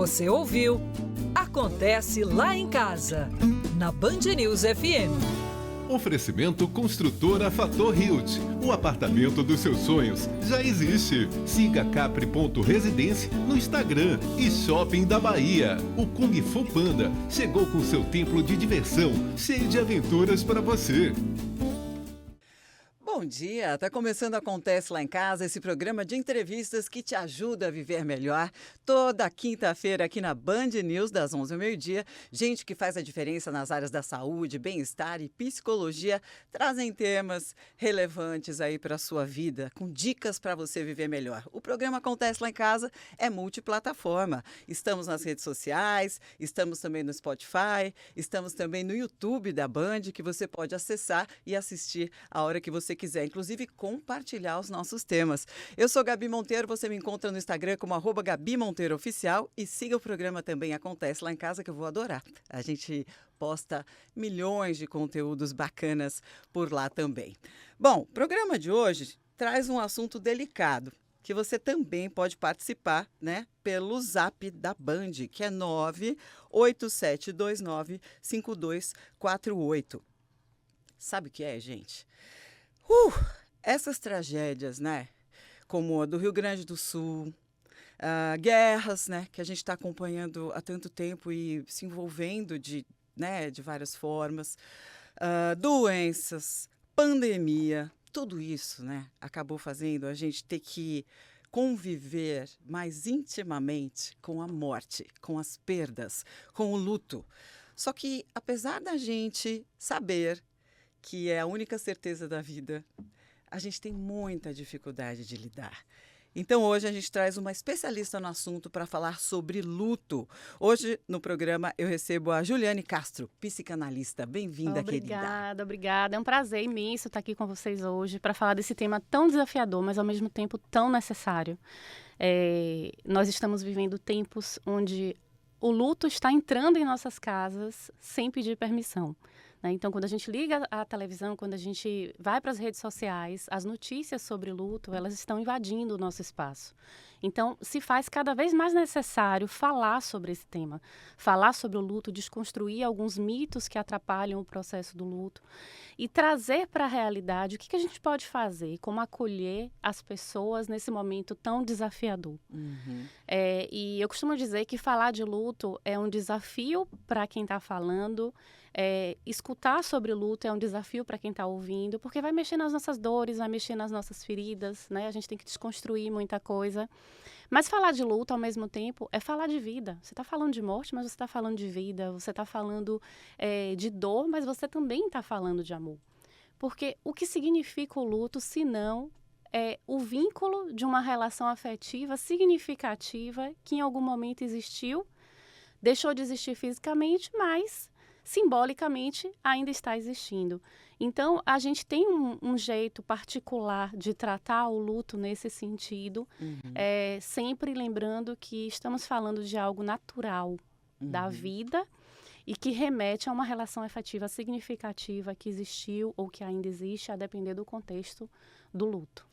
Você ouviu Acontece Lá em Casa, na Band News FM. Oferecimento Construtora Fator Hilt. O apartamento dos seus sonhos já existe. Siga capri.residência no Instagram e Shopping da Bahia. O Kung Fu Panda chegou com seu templo de diversão, cheio de aventuras para você. Bom dia, tá começando Acontece Lá em Casa, esse programa de entrevistas que te ajuda a viver melhor. Toda quinta-feira aqui na Band News, das 11 ao meio-dia. Gente que faz a diferença nas áreas da saúde, bem-estar e psicologia trazem temas relevantes aí para a sua vida, com dicas para você viver melhor. O programa Acontece Lá em Casa é multiplataforma. Estamos nas redes sociais, estamos também no Spotify, estamos também no YouTube da Band, que você pode acessar e assistir a hora que você quiser, inclusive compartilhar os nossos temas. Eu sou Gabi Monteiro, você me encontra no Instagram como @GabiMonteiroOficial e siga o programa também Acontece Lá em Casa, que eu vou adorar. A gente posta milhões de conteúdos bacanas por lá também. Bom, o programa de hoje traz um assunto delicado, que você também pode participar, né, pelo Zap da Band, que é 987295248. Sabe o que é, gente? Essas tragédias, né? Como a do Rio Grande do Sul, guerras, né? Que a gente está acompanhando há tanto tempo e se envolvendo de várias formas, doenças, pandemia, tudo isso, né? Acabou fazendo a gente ter que conviver mais intimamente com a morte, com as perdas, com o luto. Só que, apesar da gente saber que é a única certeza da vida, a gente tem muita dificuldade de lidar. Então, hoje a gente traz uma especialista no assunto para falar sobre luto. Hoje, no programa, eu recebo a Juliane Castro, psicanalista. Bem-vinda, querida. Obrigada. É um prazer imenso estar aqui com vocês hoje para falar desse tema tão desafiador, mas ao mesmo tempo tão necessário. Nós estamos vivendo tempos onde o luto está entrando em nossas casas sem pedir permissão. Então, quando a gente liga a televisão, quando a gente vai para as redes sociais, as notícias sobre luto, elas estão invadindo o nosso espaço. Então, se faz cada vez mais necessário falar sobre esse tema, falar sobre o luto, desconstruir alguns mitos que atrapalham o processo do luto e trazer para a realidade o que a gente pode fazer, como acolher as pessoas nesse momento tão desafiador. Uhum. E eu costumo dizer que falar de luto é um desafio para quem está falando. Escutar sobre o luto é um desafio para quem está ouvindo, porque vai mexer nas nossas dores, vai mexer nas nossas feridas, né? A gente tem que desconstruir muita coisa. Mas falar de luto, ao mesmo tempo, é falar de vida. Você está falando de morte, mas você está falando de vida. Você está falando de dor, mas você também está falando de amor. Porque o que significa o luto, se não o vínculo de uma relação afetiva significativa que em algum momento existiu, deixou de existir fisicamente, mas simbolicamente ainda está existindo. Então, a gente tem um jeito particular de tratar o luto nesse sentido, sempre lembrando que estamos falando de algo natural da vida e que remete a uma relação afetiva significativa que existiu ou que ainda existe, a depender do contexto do luto.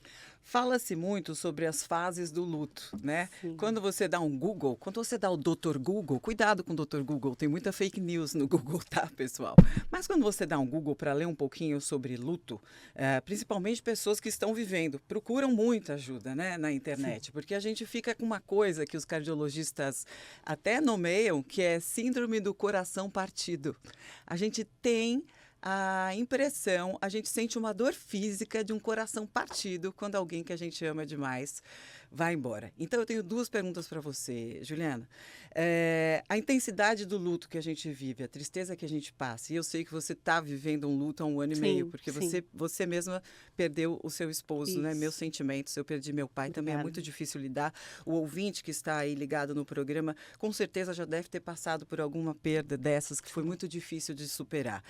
Fala-se muito sobre as fases do luto, né? Sim. Quando você dá um Google, quando você dá o Dr. Google, cuidado com o Dr. Google, tem muita fake news no Google, tá, pessoal? Mas quando você dá um Google para ler um pouquinho sobre luto, principalmente pessoas que estão vivendo, procuram muita ajuda, né, na internet, porque a gente fica com uma coisa que os cardiologistas até nomeiam, que é síndrome do coração partido. A gente tem a impressão, a gente sente uma dor física de um coração partido quando alguém que a gente ama demais vai embora. Então, eu tenho duas perguntas para você, Juliana. A intensidade do luto que a gente vive, a tristeza que a gente passa, e eu sei que você está vivendo um luto há 1 ano e meio, porque você mesma perdeu o seu esposo, né? Meus sentimentos, eu perdi meu pai, também é muito difícil lidar. O ouvinte que está aí ligado no programa, com certeza já deve ter passado por alguma perda dessas que foi muito difícil de superar.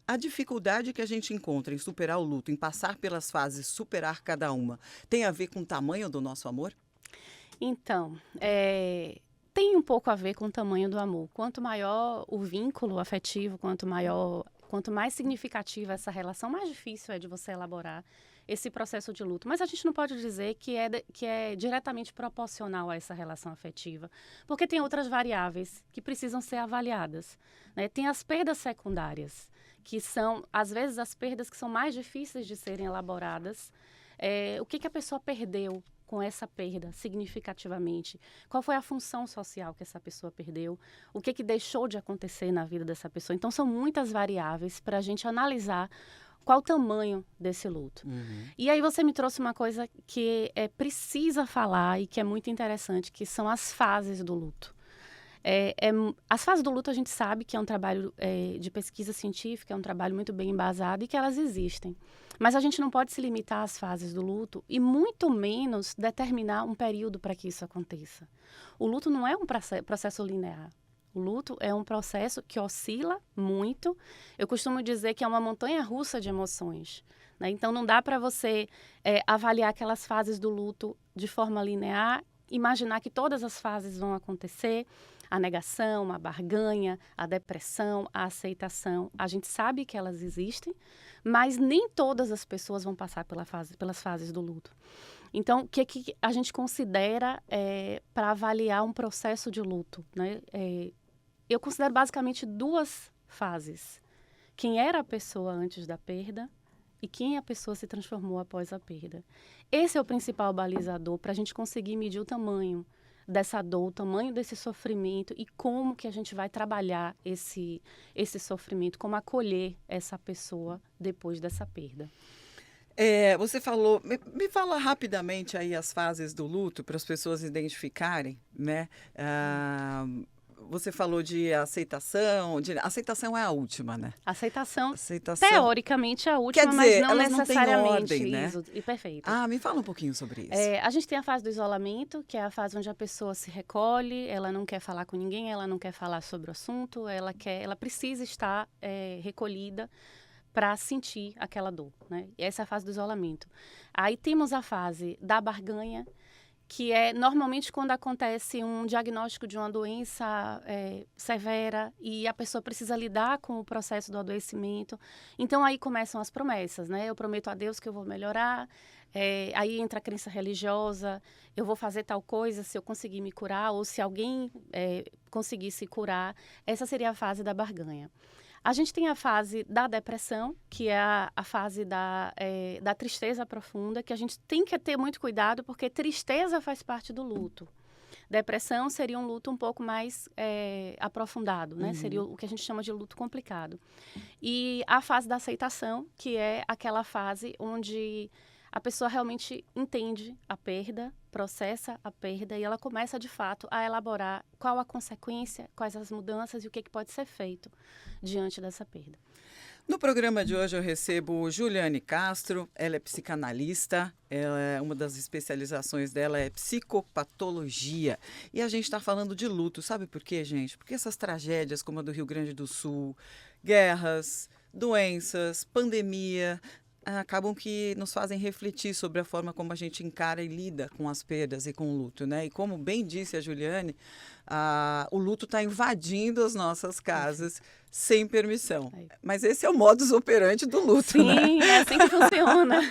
A dificuldade que a gente encontra em superar o luto, em passar pelas fases, superar cada uma, tem a ver com o tamanho do nosso amor? Então, tem um pouco a ver com o tamanho do amor. Quanto maior o vínculo afetivo, quanto mais significativa essa relação, mais difícil é de você elaborar esse processo de luto. Mas a gente não pode dizer que é diretamente proporcional a essa relação afetiva, porque tem outras variáveis que precisam ser avaliadas, né? Tem as perdas secundárias, que são, às vezes, as perdas que são mais difíceis de serem elaboradas. O que a pessoa perdeu com essa perda, significativamente? Qual foi a função social que essa pessoa perdeu? O que deixou de acontecer na vida dessa pessoa? Então, são muitas variáveis para a gente analisar qual o tamanho desse luto. E aí você me trouxe uma coisa que precisa falar e que é muito interessante, que são as fases do luto. As fases do luto a gente sabe que é um trabalho de pesquisa científica, é um trabalho muito bem embasado e que elas existem. Mas a gente não pode se limitar às fases do luto e muito menos determinar um período para que isso aconteça. O luto não é um processo linear. O luto é um processo que oscila muito. Eu costumo dizer que é uma montanha-russa de emoções, né? Então, não dá para você avaliar aquelas fases do luto de forma linear, imaginar que todas as fases vão acontecer. A negação, a barganha, a depressão, a aceitação. A gente sabe que elas existem, mas nem todas as pessoas vão passar pelas fases do luto. Então, o que a gente considera para avaliar um processo de luto, né? Eu considero basicamente 2 fases. Quem era a pessoa antes da perda e quem a pessoa se transformou após a perda. Esse é o principal balizador para a gente conseguir medir o tamanho dessa dor, o tamanho desse sofrimento e como que a gente vai trabalhar esse sofrimento, como acolher essa pessoa depois dessa perda. Você falou, me fala rapidamente aí as fases do luto para as pessoas identificarem, né? Você falou de aceitação, aceitação é a última, né? Aceitação teoricamente é a última, quer dizer, mas não elas necessariamente. Não têm ordem, né? Isso, e perfeito. Me fala um pouquinho sobre isso. A gente tem a fase do isolamento, que é a fase onde a pessoa se recolhe, ela não quer falar com ninguém, ela não quer falar sobre o assunto, ela precisa estar recolhida para sentir aquela dor, né? E essa é a fase do isolamento. Aí temos a fase da barganha, que é normalmente quando acontece um diagnóstico de uma doença severa e a pessoa precisa lidar com o processo do adoecimento. Então, aí começam as promessas, né? Eu prometo a Deus que eu vou melhorar, aí entra a crença religiosa, eu vou fazer tal coisa se eu conseguir me curar, ou se alguém conseguir se curar. Essa seria a fase da barganha. A gente tem a fase da depressão, que é a fase da tristeza profunda, que a gente tem que ter muito cuidado, porque tristeza faz parte do luto. Depressão seria um luto um pouco mais aprofundado, né? Seria o que a gente chama de luto complicado. E a fase da aceitação, que é aquela fase onde a pessoa realmente entende a perda, processa a perda e ela começa, de fato, a elaborar qual a consequência, quais as mudanças e o que pode ser feito diante dessa perda. No programa de hoje eu recebo Juliane Castro, ela é psicanalista, uma das especializações dela é psicopatologia. E a gente está falando de luto, sabe por quê, gente? Porque essas tragédias como a do Rio Grande do Sul, guerras, doenças, pandemia, acabam que nos fazem refletir sobre a forma como a gente encara e lida com as perdas e com o luto, né? E como bem disse a Juliane, o luto está invadindo as nossas casas sem permissão. Mas esse é o modus operandi do luto, Sim, né? Sim, é assim que funciona.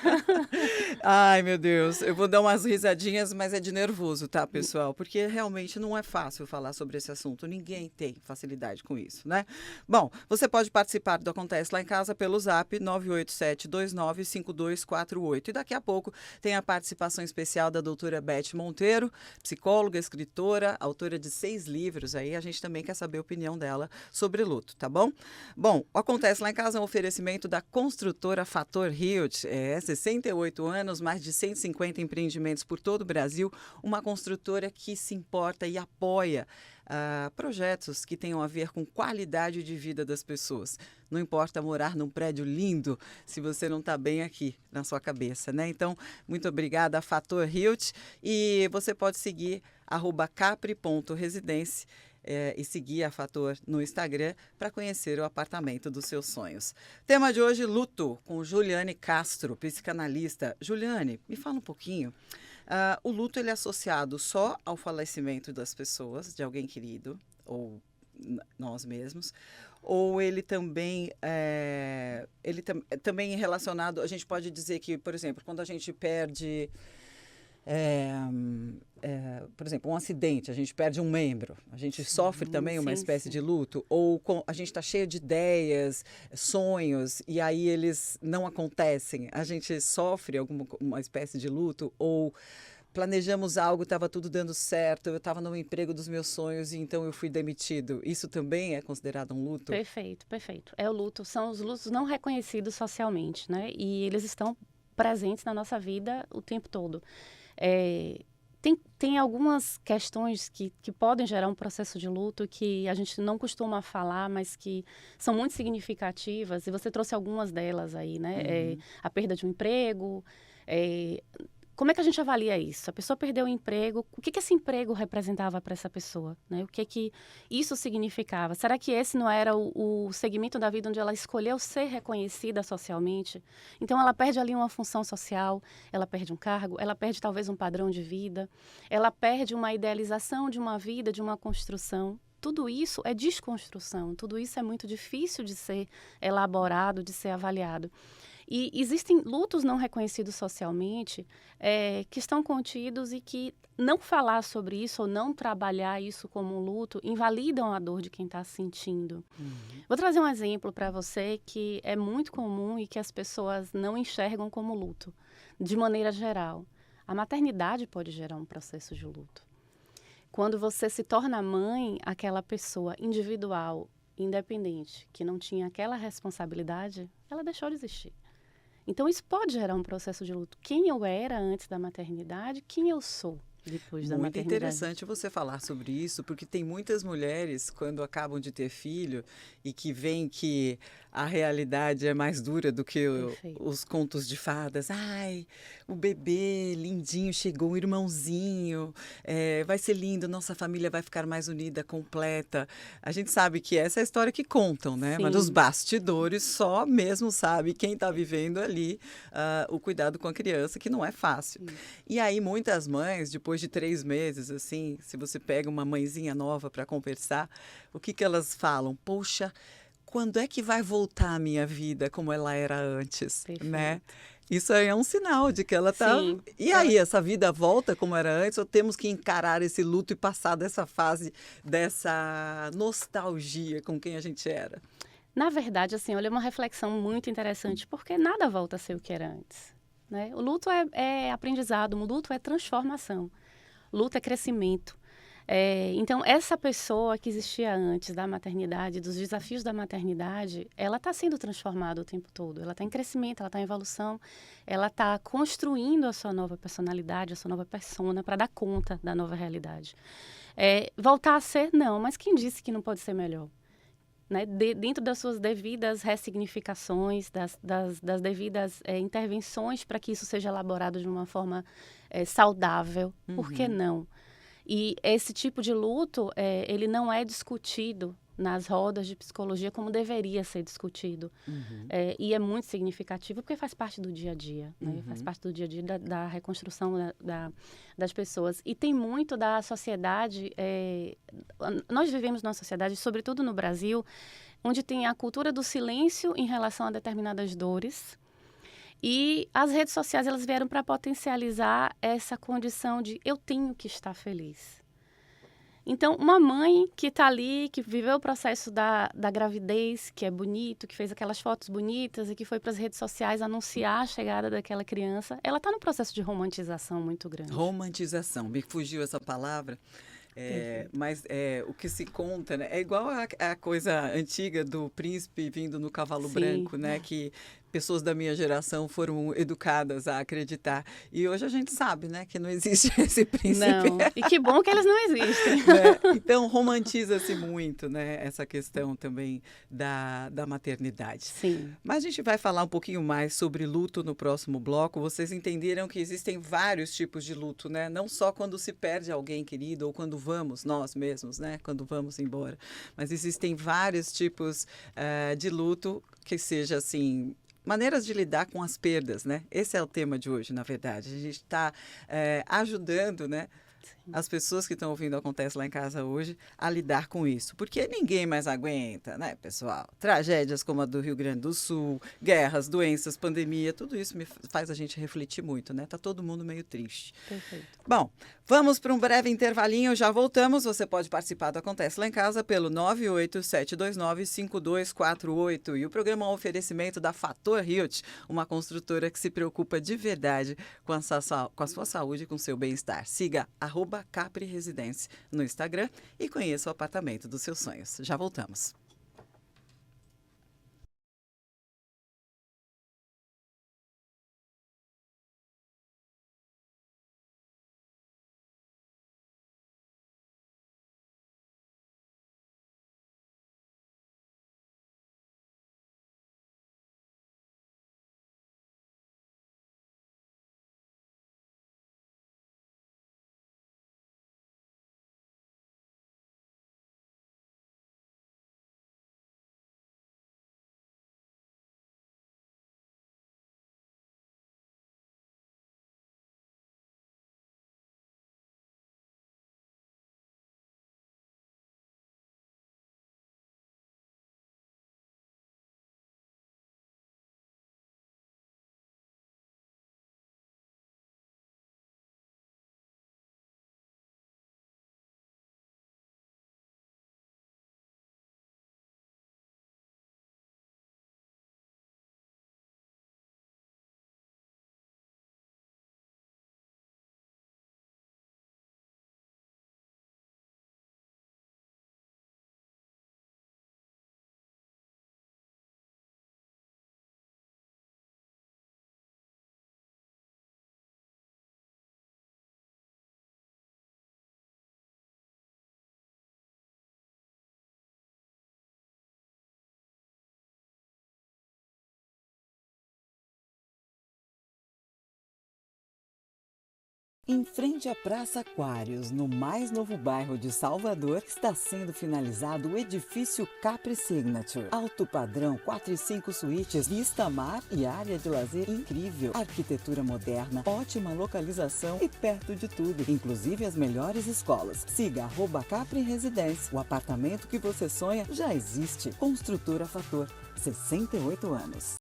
Ai, meu Deus, eu vou dar umas risadinhas, mas é de nervoso, tá, pessoal? Porque realmente não é fácil falar sobre esse assunto. Ninguém tem facilidade com isso, né? Bom, você pode participar do Acontece Lá em Casa pelo zap 987295248. E daqui a pouco tem a participação especial da doutora Beth Monteiro, psicóloga, escritora, autora de 6 livros. Aí a gente também quer saber a opinião dela sobre luto, tá bom? Bom, o Acontece Lá em Casa é um oferecimento da construtora Fator Hilt. 68 anos, mais de 150 empreendimentos por todo o Brasil. Uma construtora que se importa e apoia projetos que tenham a ver com qualidade de vida das pessoas. Não importa morar num prédio lindo se você não está bem aqui na sua cabeça, né? Então, muito obrigada, Fator Hilt. E você pode seguir @capri.residência e seguir a Fator no Instagram para conhecer o apartamento dos seus sonhos. Tema de hoje, luto, com Juliane Castro, psicanalista. Juliane, me fala um pouquinho. O luto ele é associado só ao falecimento das pessoas, de alguém querido, ou nós mesmos, ou ele também também relacionado, a gente pode dizer que, por exemplo, quando a gente perde, por exemplo, um acidente, a gente perde um membro, a gente sofre também uma espécie de luto, ou a gente está cheio de ideias, sonhos, e aí eles não acontecem, a gente sofre uma espécie de luto, ou planejamos algo, estava tudo dando certo, eu estava no emprego dos meus sonhos e então eu fui demitido. Isso também é considerado um luto? Perfeito, perfeito. É o luto, são os lutos não reconhecidos socialmente, né? E eles estão presentes na nossa vida o tempo todo. Tem algumas questões que podem gerar um processo de luto que a gente não costuma falar, mas que são muito significativas, e você trouxe algumas delas aí, né? A perda de um emprego. Como é que a gente avalia isso? A pessoa perdeu o emprego, o que esse emprego representava para essa pessoa? Né? O que isso significava? Será que esse não era o segmento da vida onde ela escolheu ser reconhecida socialmente? Então, ela perde ali uma função social, ela perde um cargo, ela perde talvez um padrão de vida, ela perde uma idealização de uma vida, de uma construção. Tudo isso é desconstrução, tudo isso é muito difícil de ser elaborado, de ser avaliado. E existem lutos não reconhecidos socialmente que estão contidos e que não falar sobre isso ou não trabalhar isso como um luto invalidam a dor de quem está sentindo. Vou trazer um exemplo para você que é muito comum e que as pessoas não enxergam como luto, de maneira geral. A maternidade pode gerar um processo de luto. Quando você se torna mãe, aquela pessoa individual, independente, que não tinha aquela responsabilidade, ela deixou de existir. Então, isso pode gerar um processo de luto. Quem eu era antes da maternidade, quem eu sou depois da maternidade. Muito interessante você falar sobre isso, porque tem muitas mulheres, quando acabam de ter filho, e que veem que a realidade é mais dura do que os contos de fadas. Ai, o bebê lindinho, chegou um irmãozinho, vai ser lindo, nossa família vai ficar mais unida, completa. A gente sabe que essa é a história que contam, né? Sim. Mas os bastidores só mesmo sabe quem está vivendo ali o cuidado com a criança, que não é fácil. E aí muitas mães, depois de 3 meses, assim, se você pega uma mãezinha nova para conversar, o que elas falam? Poxa, quando é que vai voltar a minha vida como ela era antes, né? Isso aí é um sinal de que ela está... E aí, essa vida volta como era antes ou temos que encarar esse luto e passar dessa fase, dessa nostalgia com quem a gente era? Na verdade, assim, olha, uma reflexão muito interessante, porque nada volta a ser o que era antes, né? O luto é aprendizado, o luto é transformação, o luto é crescimento. Então, essa pessoa que existia antes da maternidade, dos desafios da maternidade, ela está sendo transformada o tempo todo. Ela está em crescimento, ela está em evolução, ela está construindo a sua nova personalidade, a sua nova persona para dar conta da nova realidade. Voltar a ser, não, mas quem disse que não pode ser melhor? Né? Dentro das suas devidas ressignificações, das devidas intervenções para que isso seja elaborado de uma forma saudável, por que não? E esse tipo de luto, ele não é discutido nas rodas de psicologia como deveria ser discutido. E é muito significativo porque faz parte do dia a dia, né? Faz parte do dia a dia da reconstrução das pessoas. E tem muito da sociedade, nós vivemos numa sociedade, sobretudo no Brasil, onde tem a cultura do silêncio em relação a determinadas dores. E as redes sociais, elas vieram para potencializar essa condição de eu tenho que estar feliz. Então, uma mãe que está ali, que viveu o processo da gravidez, que é bonito, que fez aquelas fotos bonitas e que foi para as redes sociais anunciar a chegada daquela criança, ela está num processo de romantização muito grande. Romantização, me fugiu essa palavra. Mas o que se conta, né? É igual a coisa antiga do príncipe vindo no cavalo branco, né? Que pessoas da minha geração foram educadas a acreditar. E hoje a gente sabe, né? Que não existe esse príncipe. Não, e que bom que eles não existem. Né? Então, romantiza-se muito, né? Essa questão também da maternidade. Sim. Mas a gente vai falar um pouquinho mais sobre luto no próximo bloco. Vocês entenderam que existem vários tipos de luto, né? Não só quando se perde alguém querido ou quando vamos, nós mesmos, né? Quando vamos embora. Mas existem vários tipos de luto que seja assim... Maneiras de lidar com as perdas, né? Esse é o tema de hoje, na verdade. A gente está ajudando, né? as pessoas que estão ouvindo Acontece Lá em Casa hoje a lidar com isso. Porque ninguém mais aguenta, né, pessoal? Tragédias como a do Rio Grande do Sul, guerras, doenças, pandemia, tudo isso faz a gente refletir muito, né? Tá todo mundo meio triste. Perfeito. Bom, vamos para um breve intervalinho, já voltamos. Você pode participar do Acontece Lá em Casa pelo 987295248. E o programa é um oferecimento da Fator Hilt, uma construtora que se preocupa de verdade com a sua saúde e com o seu bem-estar. Siga @Capri Residência no Instagram e conheça o apartamento dos seus sonhos. Já voltamos. Em frente à Praça Aquários, no mais novo bairro de Salvador, está sendo finalizado o edifício Capri Signature. Alto padrão, 4 e 5 suítes, vista mar e área de lazer incrível. Arquitetura moderna, ótima localização e perto de tudo, inclusive as melhores escolas. Siga @Capri Residência. O apartamento que você sonha já existe. Construtora Fator, 68 anos.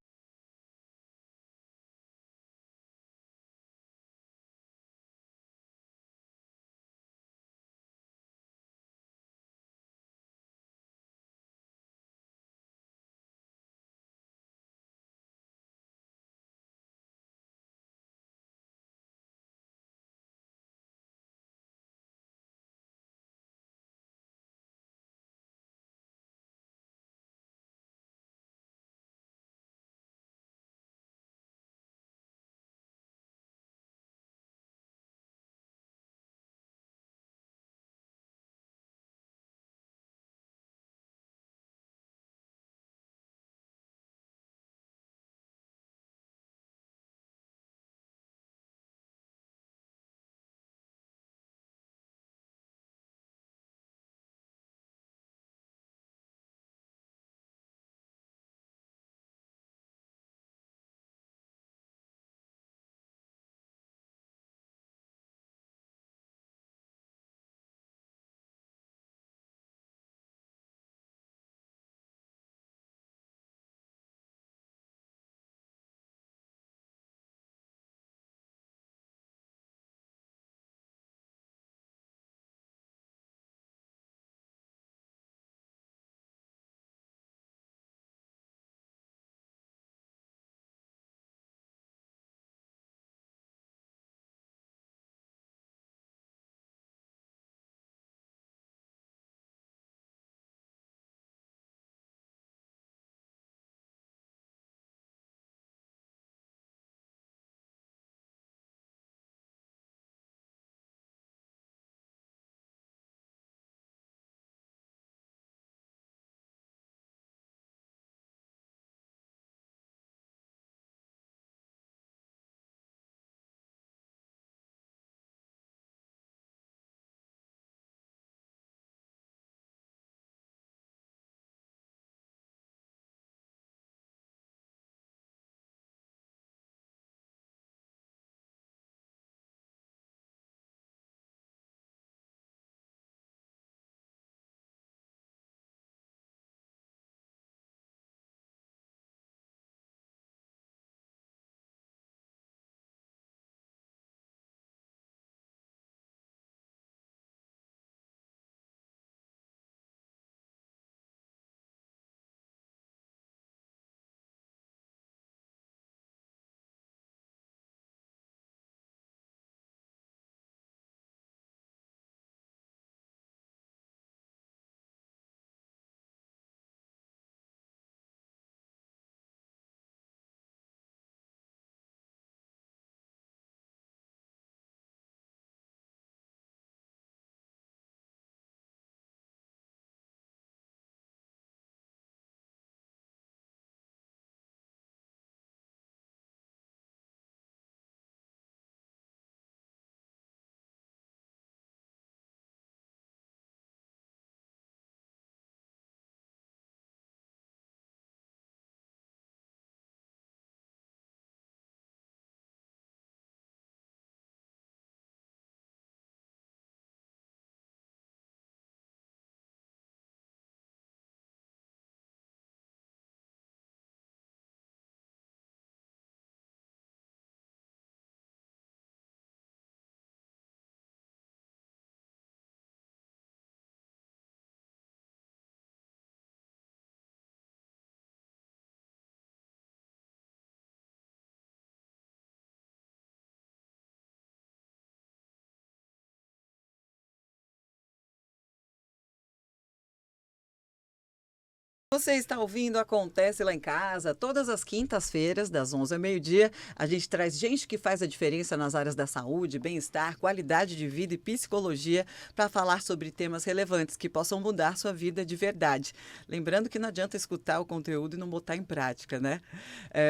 Você está ouvindo Acontece Lá em Casa, todas as quintas-feiras, das 11 ao meio-dia. A gente traz gente que faz a diferença nas áreas da saúde, bem-estar, qualidade de vida e psicologia para falar sobre temas relevantes que possam mudar sua vida de verdade. Lembrando que não adianta escutar o conteúdo e não botar em prática, né?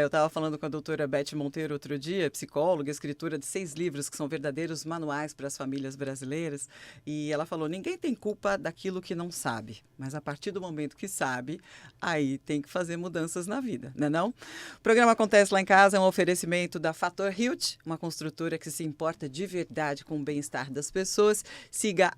Eu estava falando com a doutora Beth Monteiro outro dia, psicóloga, escritora de 6 livros que são verdadeiros manuais para as famílias brasileiras. E ela falou, ninguém tem culpa daquilo que não sabe, mas a partir do momento que sabe, aí tem que fazer mudanças na vida, né não? O programa Acontece Lá em Casa é um oferecimento da Fator Hilt, uma construtora que se importa de verdade com o bem-estar das pessoas. Siga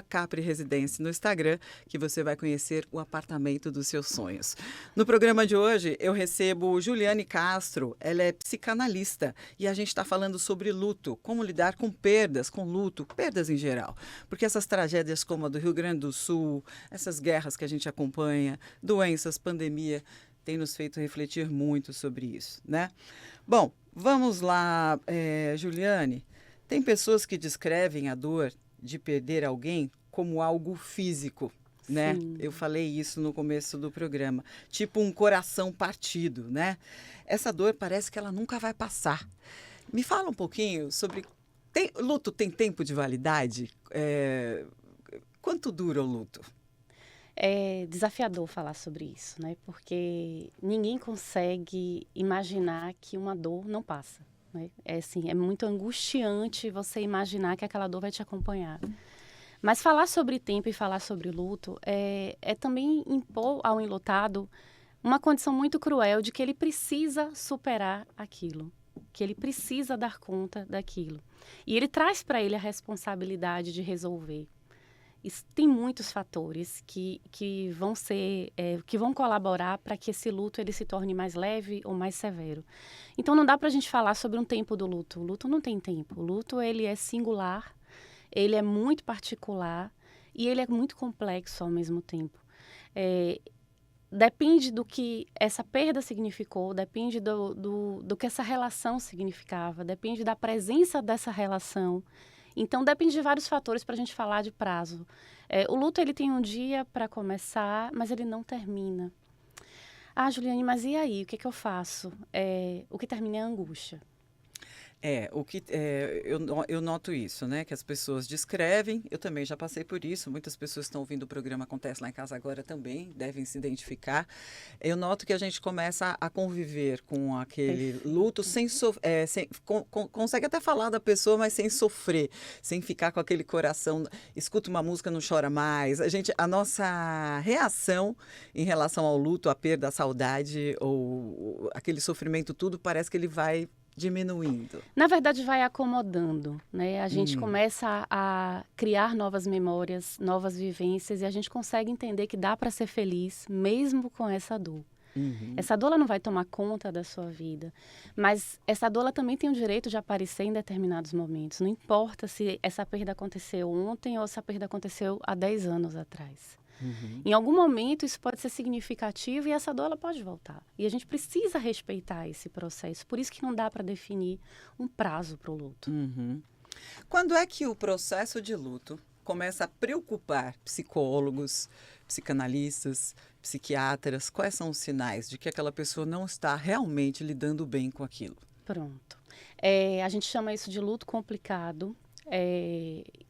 @CapriResidência no Instagram, que você vai conhecer o apartamento dos seus sonhos. No programa de hoje, eu recebo Juliane Castro. Ela é psicanalista e a gente está falando sobre luto, como lidar com perdas, com luto, perdas em geral. Porque essas tragédias como a do Rio Grande do Sul, essas guerras que a gente acompanha, doenças, pandemia, tem nos feito refletir muito sobre isso, né? Bom, vamos lá, Juliane. Tem pessoas que descrevem a dor de perder alguém como algo físico, né? Sim. Eu falei isso no começo do programa. Tipo um coração partido, né? Essa dor parece que ela nunca vai passar. Me fala um pouquinho sobre... luto tem tempo de validade? Quanto dura o luto? É desafiador falar sobre isso, né? Porque ninguém consegue imaginar que uma dor não passa, né? É muito angustiante você imaginar que aquela dor vai te acompanhar. Mas falar sobre tempo e falar sobre luto é também impor ao enlutado uma condição muito cruel de que ele precisa superar aquilo, que ele precisa dar conta daquilo. E ele traz para ele a responsabilidade de resolver. Tem muitos fatores que vão colaborar para que esse luto ele se torne mais leve ou mais severo. Então, não dá para a gente falar sobre um tempo do luto. O luto não tem tempo. O luto ele é singular, ele é muito particular e ele é muito complexo ao mesmo tempo. Depende do que essa perda significou, depende do que essa relação significava, depende da presença dessa relação. Então, depende de vários fatores para a gente falar de prazo. O luto, ele tem um dia para começar, mas ele não termina. Ah, Juliane, mas e aí? O que eu faço? O que termina é a angústia. Eu noto isso, né? Que as pessoas descrevem, eu também já passei por isso, muitas pessoas que estão ouvindo o programa Acontece Lá em Casa agora também, devem se identificar. Eu noto que a gente começa a conviver com aquele luto consegue até falar da pessoa, mas sem sofrer, sem ficar com aquele coração, escuta uma música, não chora mais. A nossa reação em relação ao luto, à perda, à saudade, ou aquele sofrimento, tudo parece que ele vai diminuindo. Na verdade, vai acomodando, né? A gente começa a criar novas memórias, novas vivências, e a gente consegue entender que dá para ser feliz mesmo com essa dor. Essa dor ela não vai tomar conta da sua vida, mas essa dor ela também tem o direito de aparecer em determinados momentos. Não importa se essa perda aconteceu ontem ou se a perda aconteceu há 10 anos atrás. Em algum momento isso pode ser significativo e essa dor ela pode voltar. E a gente precisa respeitar esse processo. Por isso que não dá para definir um prazo para o luto. Quando é que o processo de luto começa a preocupar psicólogos, psicanalistas, psiquiatras? Quais são os sinais de que aquela pessoa não está realmente lidando bem com aquilo? Pronto. A gente chama isso de luto complicado.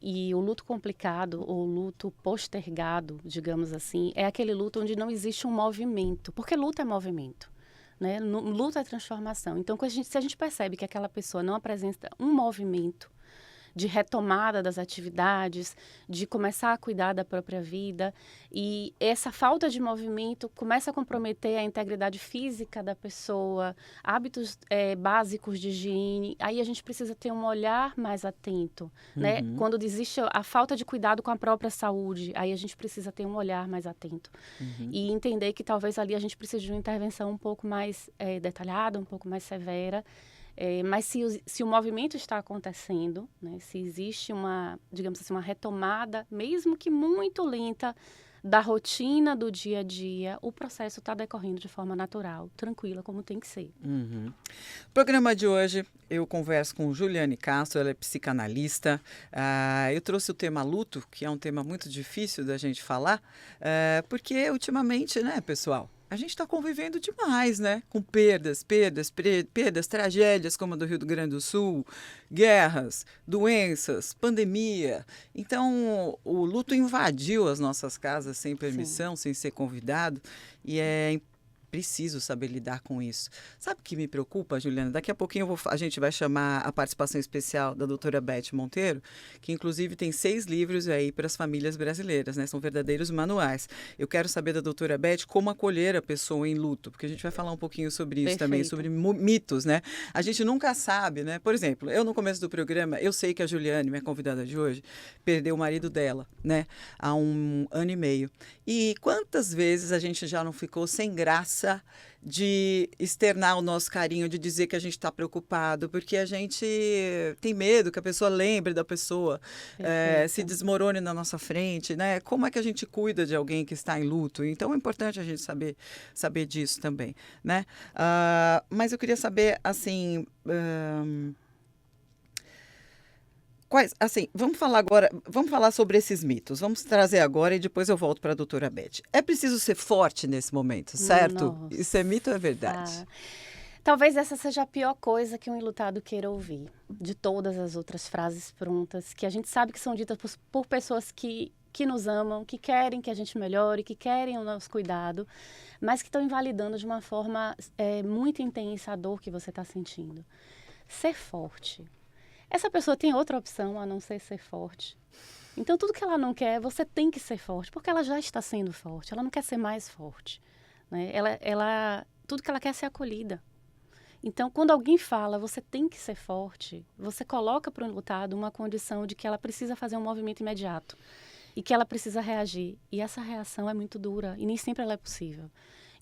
E o luto complicado, ou luto postergado, digamos assim, é aquele luto onde não existe um movimento, porque luto é movimento, né? Luto é transformação. Então, se a gente percebe que aquela pessoa não apresenta um movimento de retomada das atividades, de começar a cuidar da própria vida. E essa falta de movimento começa a comprometer a integridade física da pessoa, hábitos básicos de higiene. Aí a gente precisa ter um olhar mais atento, né? Quando existe a falta de cuidado com a própria saúde, aí a gente precisa ter um olhar mais atento. E entender que talvez ali a gente precise de uma intervenção um pouco mais detalhada, um pouco mais severa. Mas se o movimento está acontecendo, né, se existe uma, digamos assim, uma retomada, mesmo que muito lenta, da rotina do dia a dia, o processo está decorrendo de forma natural, tranquila, como tem que ser. Uhum. No programa de hoje, eu converso com Juliane Castro, ela é psicanalista. Eu trouxe o tema luto, que é um tema muito difícil da gente falar, porque ultimamente, né, pessoal, a gente está convivendo demais, né? Com perdas, tragédias como a do Rio Grande do Sul, guerras, doenças, pandemia. Então, o luto invadiu as nossas casas sem permissão, sem ser convidado, e é preciso saber lidar com isso. Sabe o que me preocupa, Juliana? Daqui a pouquinho a gente vai chamar a participação especial da doutora Beth Monteiro, que inclusive tem 6 livros aí para as famílias brasileiras, né? São verdadeiros manuais. Eu quero saber da doutora Beth como acolher a pessoa em luto, porque a gente vai falar um pouquinho sobre isso também, sobre mitos, né? A gente nunca sabe, né? Por exemplo, eu no começo do programa, eu sei que a Juliane, minha convidada de hoje, perdeu o marido dela, né? Há 1 ano e meio. E quantas vezes a gente já não ficou sem graça de externar o nosso carinho, de dizer que a gente está preocupado, porque a gente tem medo que a pessoa lembre da pessoa, se desmorone na nossa frente, né? Como é que a gente cuida de alguém que está em luto? Então é importante a gente saber disso também, né? Mas eu queria saber, assim... vamos falar sobre esses mitos. Vamos trazer agora e depois eu volto para a doutora Beth. É preciso ser forte nesse momento, certo? Nossa. Isso é mito ou é verdade? Talvez essa seja a pior coisa que um enlutado queira ouvir, de todas as outras frases prontas, que a gente sabe que são ditas por pessoas que nos amam, que querem que a gente melhore, que querem o nosso cuidado, mas que estão invalidando de uma forma muito intensa a dor que você está sentindo. Ser forte. Essa pessoa tem outra opção a não ser forte. Então, tudo que ela não quer, você tem que ser forte, porque ela já está sendo forte, ela não quer ser mais forte, né? Tudo que ela quer é ser acolhida. Então, quando alguém fala, você tem que ser forte, você coloca para o enlutado uma condição de que ela precisa fazer um movimento imediato e que ela precisa reagir. E essa reação é muito dura e nem sempre ela é possível.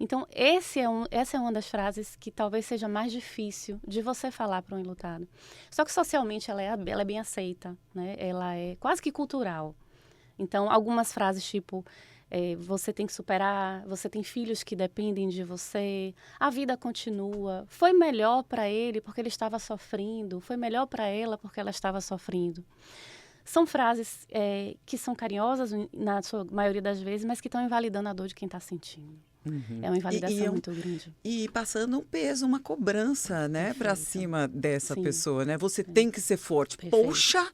Então, essa é uma das frases que talvez seja mais difícil de você falar para um enlutado. Só que socialmente ela é bem aceita, né? Ela é quase que cultural. Então, algumas frases tipo, você tem que superar, você tem filhos que dependem de você, a vida continua, foi melhor para ele porque ele estava sofrendo, foi melhor para ela porque ela estava sofrendo. São frases que são carinhosas na sua maioria das vezes, mas que estão invalidando a dor de quem está sentindo. Uhum. É uma invalidação muito grande. E passando um peso, uma cobrança, né, para cima dessa pessoa, né? Você tem que ser forte. Perfeito. Poxa,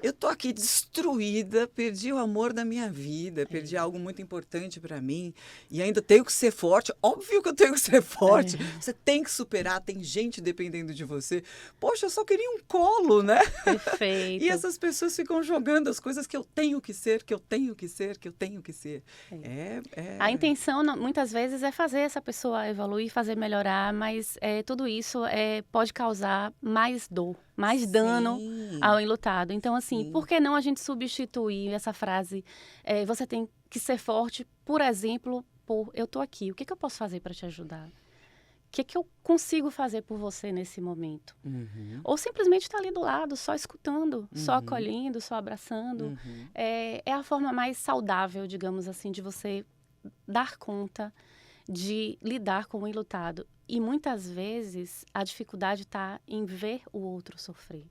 eu tô aqui destruída, perdi o amor da minha vida, perdi algo muito importante para mim e ainda tenho que ser forte. Óbvio que eu tenho que ser forte. Você tem que superar, tem gente dependendo de você. Poxa, eu só queria um colo, né? Perfeito. E essas pessoas ficam jogando as coisas que eu tenho que ser, que eu tenho que ser, que eu tenho que ser. A intenção, muitas vezes, é fazer essa pessoa evoluir, fazer melhorar, mas tudo isso pode causar mais dor, mais dano ao enlutado. Então, assim, por que não a gente substituir essa frase, você tem que ser forte, por exemplo, por eu tô aqui, o que eu posso fazer para te ajudar? O que eu consigo fazer por você nesse momento? Uhum. Ou simplesmente estar ali do lado, só escutando, só acolhendo, só abraçando. É a forma mais saudável, digamos assim, de você dar conta de lidar com o enlutado. E muitas vezes a dificuldade está em ver o outro sofrer.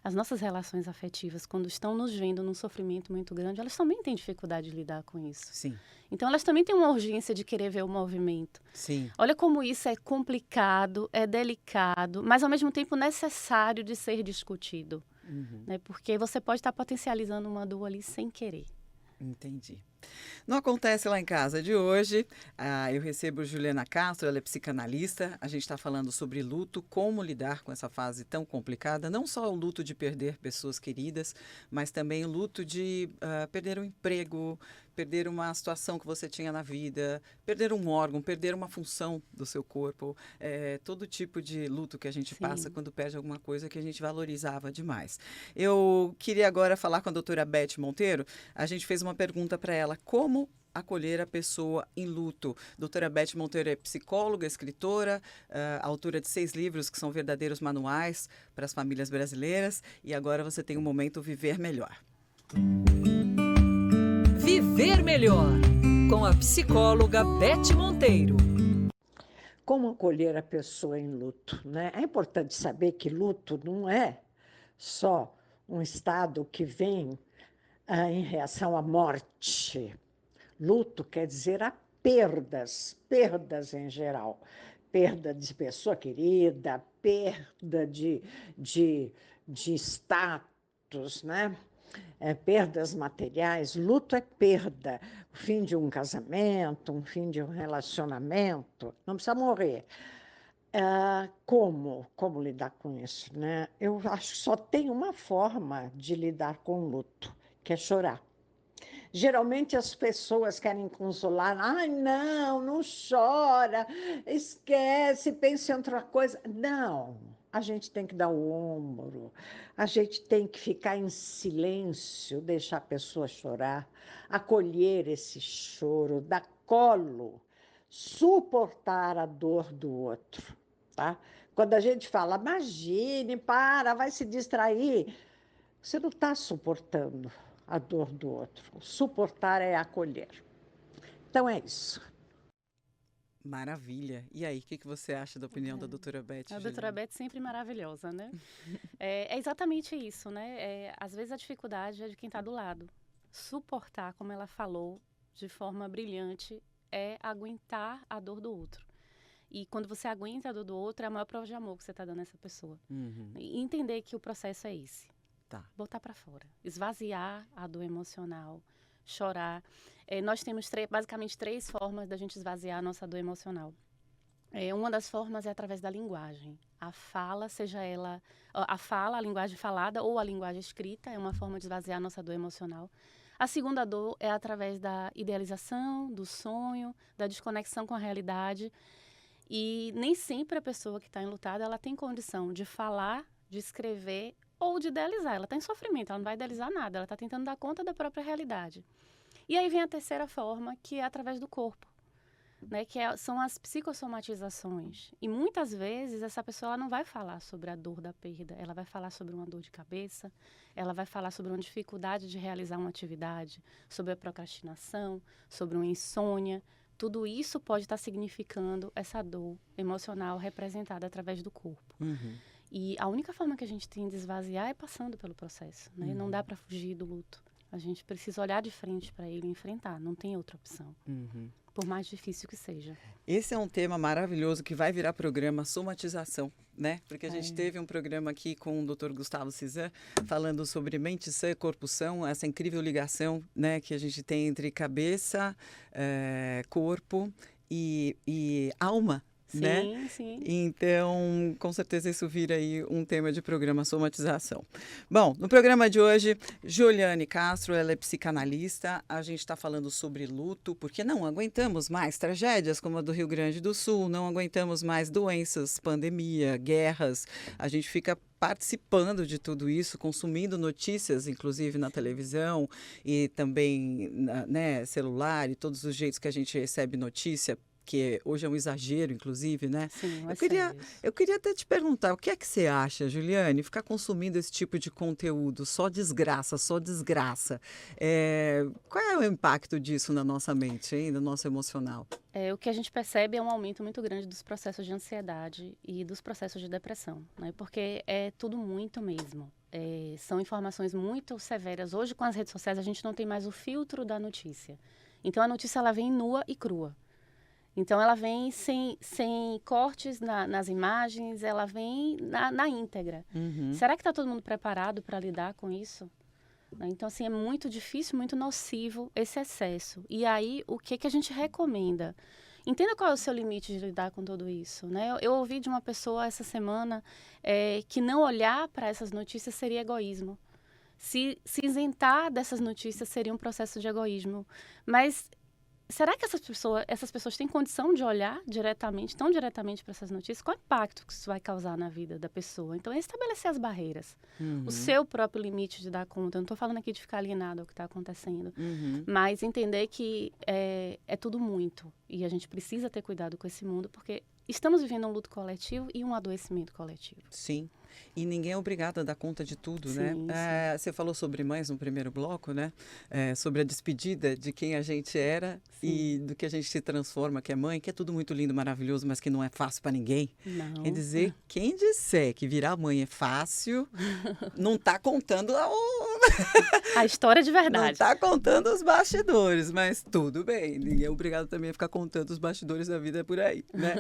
As nossas relações afetivas, quando estão nos vendo num sofrimento muito grande, elas também têm dificuldade de lidar com isso. Sim. Então elas também têm uma urgência de querer ver o movimento. Sim. Olha como isso é complicado, é delicado, mas ao mesmo tempo necessário de ser discutido. Né? Porque você pode estar potencializando uma dor ali sem querer. Entendi. Não Acontece Lá em Casa de hoje, eu recebo Juliana Castro, ela é psicanalista, a gente está falando sobre luto, como lidar com essa fase tão complicada, não só o luto de perder pessoas queridas, mas também o luto de perder um emprego, perder uma situação que você tinha na vida, perder um órgão, perder uma função do seu corpo, todo tipo de luto que a gente passa quando perde alguma coisa que a gente valorizava demais. Eu queria agora falar com a doutora Beth Monteiro, a gente fez uma pergunta para ela, como acolher a pessoa em luto. Doutora Beth Monteiro é psicóloga, escritora, autora de 6 livros que são verdadeiros manuais para as famílias brasileiras. E agora você tem um momento Viver Melhor. Viver Melhor. melhor, com a psicóloga Beth Monteiro. Como acolher a pessoa em luto, né? É importante saber que luto não é só um estado que vem em reação à morte. Luto quer dizer a perdas em geral. Perda de pessoa querida, perda de status, né? Perdas materiais. Luto é perda. O fim de um casamento, um fim de um relacionamento. Não precisa morrer. Como lidar com isso, né? Eu acho que só tem uma forma de lidar com o luto, que é chorar. Geralmente as pessoas querem consolar. Ai, não chora, esquece, pense em outra coisa. Não, a gente tem que dar o ombro, a gente tem que ficar em silêncio, deixar a pessoa chorar, acolher esse choro, dar colo, suportar a dor do outro. Tá? Quando a gente fala, imagine, vai se distrair, você não está suportando a dor do outro. Suportar é acolher. Então é isso. Maravilha. E aí, o que você acha da opinião da doutora Beth? A doutora Beth sempre maravilhosa, né? É exatamente isso, né? Às vezes a dificuldade é de quem está do lado. Suportar, como ela falou, de forma brilhante, é aguentar a dor do outro. E quando você aguenta a dor do outro, é a maior prova de amor que você está dando a essa pessoa. E entender que o processo é esse. Tá. Botar para fora. Esvaziar a dor emocional. Chorar. Nós temos basicamente 3 formas da gente esvaziar a nossa dor emocional. Uma das formas é através da linguagem. A fala, seja ela... a linguagem falada ou a linguagem escrita, é uma forma de esvaziar a nossa dor emocional. A segunda dor é através da idealização, do sonho, da desconexão com a realidade. E nem sempre a pessoa que está enlutada, ela tem condição de falar, de escrever ou de idealizar. Ela está em sofrimento, ela não vai idealizar nada, ela está tentando dar conta da própria realidade. E aí vem a terceira forma, que é através do corpo, né? São as psicossomatizações. E muitas vezes essa pessoa ela não vai falar sobre a dor da perda, ela vai falar sobre uma dor de cabeça, ela vai falar sobre uma dificuldade de realizar uma atividade, sobre a procrastinação, sobre uma insônia. Tudo isso pode estar significando essa dor emocional representada através do corpo. E a única forma que a gente tem de esvaziar é passando pelo processo, né? Não dá para fugir do luto. A gente precisa olhar de frente para ele e enfrentar. Não tem outra opção. Por mais difícil que seja. Esse é um tema maravilhoso que vai virar programa somatização, né? Porque a gente teve um programa aqui com o Dr. Gustavo Cizan falando sobre mente sã, corpo são, essa incrível ligação, né, que a gente tem entre cabeça, corpo e alma. Sim, né? sim. Então, com certeza isso vira aí um tema de programa somatização. Bom, no programa de hoje, Juliane Castro, ela é psicanalista, a gente está falando sobre luto, porque não aguentamos mais tragédias como a do Rio Grande do Sul, não aguentamos mais doenças, pandemia, guerras, a gente fica participando de tudo isso, consumindo notícias, inclusive na televisão e também, né, celular e todos os jeitos que a gente recebe notícia, que hoje é um exagero, inclusive, né? Sim, eu queria até te perguntar, o que é que você acha, Juliane, ficar consumindo esse tipo de conteúdo, só desgraça, só desgraça. Qual é o impacto disso na nossa mente, hein, no nosso emocional? O que a gente percebe é um aumento muito grande dos processos de ansiedade e dos processos de depressão, né? Porque é tudo muito mesmo. São informações muito severas. Hoje, com as redes sociais, a gente não tem mais o filtro da notícia. Então, a notícia ela vem nua e crua. Então, ela vem sem cortes nas imagens, ela vem na íntegra. Será que está todo mundo preparado para lidar com isso? Então, assim, é muito difícil, muito nocivo esse excesso. E aí, o que a gente recomenda? Entenda qual é o seu limite de lidar com tudo isso, né? Eu ouvi de uma pessoa essa semana que não olhar para essas notícias seria egoísmo. Se isentar dessas notícias seria um processo de egoísmo. Mas será que essas pessoas têm condição de olhar tão diretamente para essas notícias? Qual é o impacto que isso vai causar na vida da pessoa? Então, é estabelecer as barreiras. O seu próprio limite de dar conta. Eu não estou falando aqui de ficar alienado ao que está acontecendo. Mas entender que é tudo muito. E a gente precisa ter cuidado com esse mundo, porque estamos vivendo um luto coletivo e um adoecimento coletivo. Sim. E ninguém é obrigado a dar conta de tudo, né? Sim, Você falou sobre mães no primeiro bloco, né? Sobre a despedida de quem a gente era e do que a gente se transforma, que é mãe, que é tudo muito lindo, maravilhoso, mas que não é fácil para ninguém. Não. Quer dizer, quem disser que virar mãe é fácil, não está contando A história de não verdade. está contando os bastidores, mas tudo bem. Ninguém é obrigado também a ficar contando os bastidores da vida por aí, né?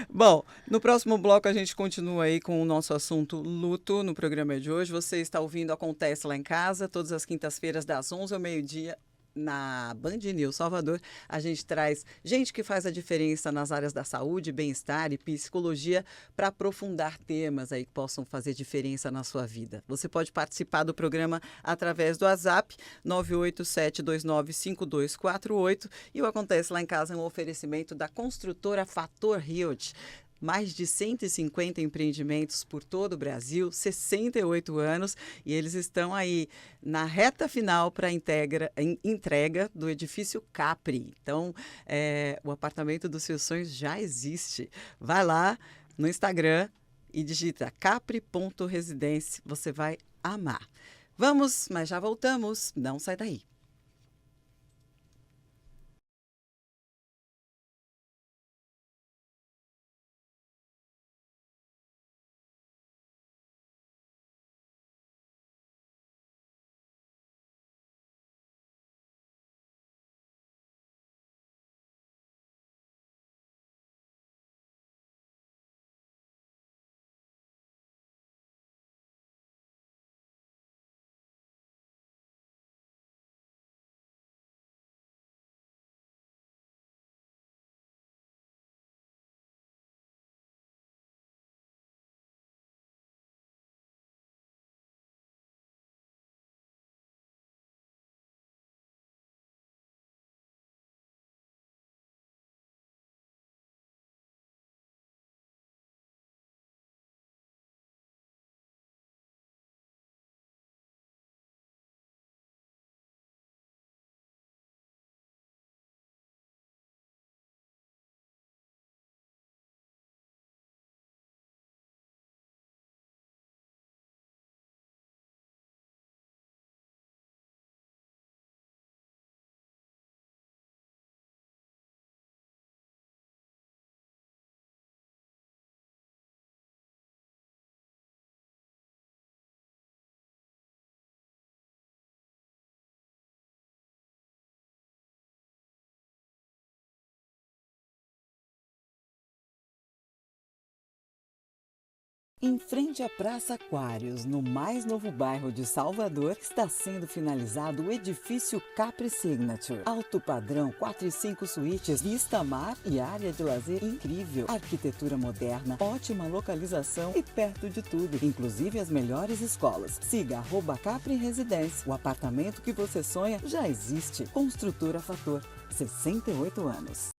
Bom, no próximo bloco a gente continua aí com o nosso assunto luto no programa de hoje. Você está ouvindo Acontece Lá em Casa, todas as quintas-feiras das 11 ao meio-dia. Na Band News Salvador, a gente traz gente que faz a diferença nas áreas da saúde, bem-estar e psicologia para aprofundar temas aí que possam fazer diferença na sua vida. Você pode participar do programa através do WhatsApp 987295248 e o Acontece Lá em Casa é um oferecimento da construtora Fator Realty. Mais de 150 empreendimentos por todo o Brasil, 68 anos, e eles estão aí na reta final para a entrega do edifício Capri. Então, o apartamento dos seus sonhos já existe. Vai lá no Instagram e digita capri.residência, você vai amar. Vamos, mas já voltamos, não sai daí. Em frente à Praça Aquários, no mais novo bairro de Salvador, está sendo finalizado o edifício Capri Signature. Alto padrão, 4 e 5 suítes, vista mar e área de lazer incrível. Arquitetura moderna, ótima localização e perto de tudo, inclusive as melhores escolas. Siga @Capri Residência. O apartamento que você sonha já existe. Construtora Fator, 68 anos.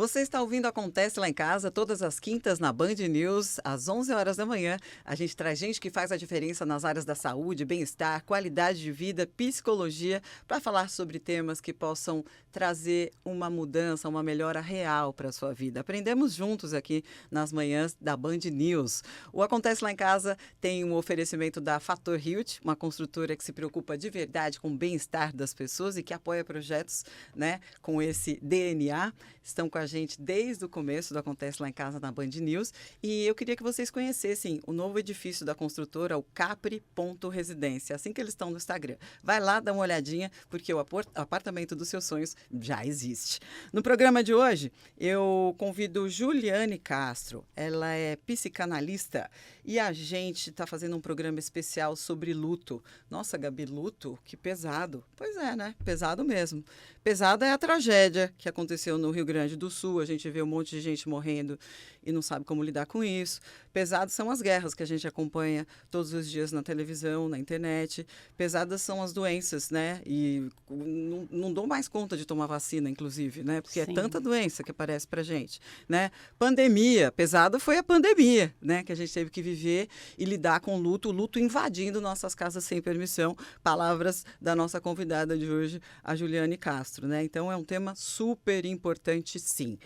Você está ouvindo Acontece Lá em Casa, todas as quintas na Band News, às 11 horas da manhã. A gente traz gente que faz a diferença nas áreas da saúde, bem-estar, qualidade de vida, psicologia, para falar sobre temas que possam trazer uma mudança, uma melhora real para a sua vida. Aprendemos juntos aqui nas manhãs da Band News. O Acontece Lá em Casa tem um oferecimento da Fator Hilt, uma construtora que se preocupa de verdade com o bem-estar das pessoas e que apoia projetos, né, com esse DNA. Estão com a gente desde o começo do Acontece Lá em Casa na Band News. E eu queria que vocês conhecessem o novo edifício da construtora, o Capri.residência. Assim que eles estão no Instagram. Vai lá, dá uma olhadinha, porque o apartamento dos seus sonhos já existe. No programa de hoje, eu convido Juliane Castro. Ela é psicanalista e a gente está fazendo um programa especial sobre luto. Nossa, Gabi, luto? Que pesado. Pois é, né? Pesado mesmo. Pesada é a tragédia que aconteceu no Rio Grande do Sul. A gente vê um monte de gente morrendo e não sabe como lidar com isso. Pesadas são as guerras que a gente acompanha todos os dias na televisão, na internet. Pesadas são as doenças, né? E não dou mais conta de tomar vacina, inclusive, né? Porque Sim. é tanta doença que aparece pra gente, né? Pandemia. Pesada foi a pandemia, né? Que a gente teve que viver e lidar com o luto invadindo nossas casas sem permissão. Palavras da nossa convidada de hoje, a Juliane Castro, né? Então é um tema super importante, sim.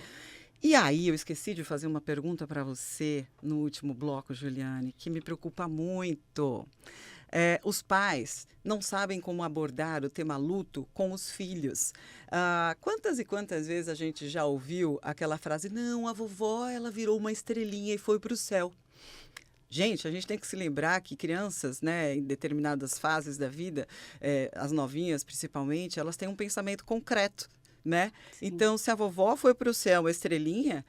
E aí, eu esqueci de fazer uma pergunta para você no último bloco, Juliane, que me preocupa muito. Os pais não sabem como abordar o tema luto com os filhos. Quantas e quantas vezes a gente já ouviu aquela frase, não, a vovó ela virou uma estrelinha e foi para o céu. Gente, a gente tem que se lembrar que crianças, né, em determinadas fases da vida, as novinhas principalmente, elas têm um pensamento concreto, né? Sim. Então, se a vovó foi para o céu, uma estrelinha,